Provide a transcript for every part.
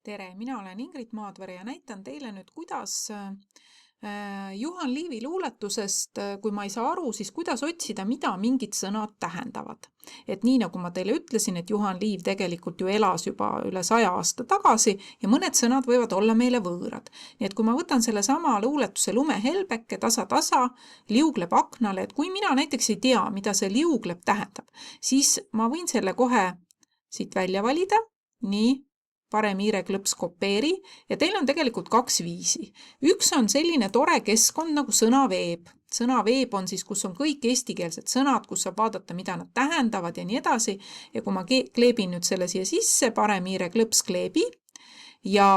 Tere, mina olen Ingrid Maadvere ja näitan teile nüüd, kuidas Juhan Liivi luuletusest, kui ma ei saa aru, siis kuidas otsida, mida mingid sõnad tähendavad. Et nii nagu ma teile ütlesin, et Juhan Liiv tegelikult ju elas juba üle 100 aasta tagasi ja mõned sõnad võivad olla meile võõrad. Nii et kui ma võtan selle sama luuletuse Lumehelbeke, tasa-tasa, liugleb aknale, et kui mina näiteks ei tea, mida see liugleb tähendab, siis ma võin selle kohe siit välja valida, nii, parem hiireklõps kopeeri ja teil on tegelikult 2 viisi. Üks on selline tore keskkond nagu sõnaveeb. Sõnaveeb on siis, kus on kõik eestikeelsed sõnad, kus saab vaadata, mida nad tähendavad ja nii edasi. Ja kui ma kleebin nüüd selle siia sisse, parem hiireklõps kleebi ja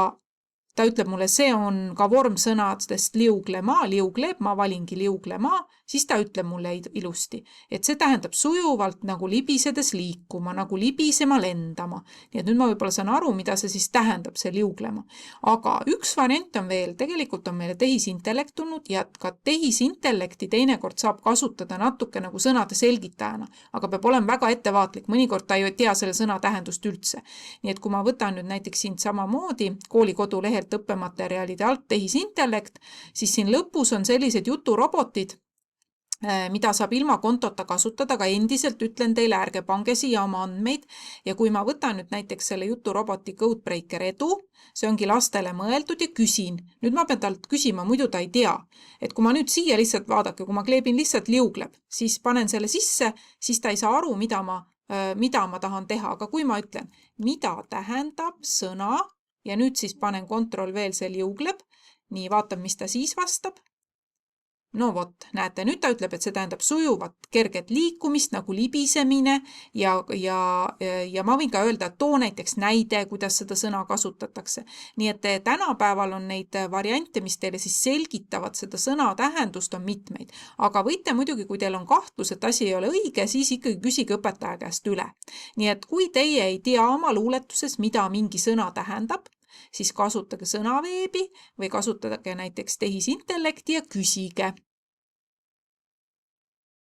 ta ütleb mulle, see on ka vormsõnadest liuglema, liugleb, ma valingi liuglema, siis ta ütleb mulle ilusti, et see tähendab sujuvalt nagu libisedes liikuma, nagu libisema lendama. Nii et nüüd ma võib-olla saan aru, mida see siis tähendab, see liuglema. Aga üks variant on veel, tegelikult on meile tehisintellekt tulnud ja ka tehisintellekti teinekord saab kasutada natuke nagu sõnade selgitajana, aga peab olema väga ettevaatlik, mõnikord ta ei tea selle sõna tähendust üldse. Nii et kui ma võtan nüüd näiteks siin samamoodi kooli kodulehelt õppematerjalide alt tehisintellekt, siis siin lõpus on sellised juturobotid, mida saab ilma kontota kasutada, aga endiselt ütlen teile, ärge pange siia oma andmeid ja kui ma võtan nüüd näiteks selle juturoboti Codebreaker Edu, see ongi lastele mõeldud ja küsin. Nüüd ma pean talt küsima, muidu ta ei tea. Et kui ma nüüd siia lihtsalt vaadake, kui ma kleebin lihtsalt liugleb, siis panen selle sisse, siis ta ei saa aru, mida ma tahan teha, aga kui ma ütlen, mida tähendab sõna ja nüüd siis panen kontroll veel see liugleb, nii vaatab, mis ta siis vastab. No vot, näete, nüüd ta ütleb, et see tähendab sujuvat kerget liikumist nagu libisemine ja ma võin ka öelda, et too näiteks näide, kuidas seda sõna kasutatakse. Nii et tänapäeval on neid variante, mis teile siis selgitavad seda sõna tähendust, on mitmeid. Aga võite muidugi, kui teil on kahtlus, et asi ei ole õige, siis ikkagi küsige õpetaja käest üle. Nii et kui teie ei tea oma luuletuses, mida mingi sõna tähendab, siis kasutage sõnaveebi või kasutage näiteks tehisintellekti ja küsige.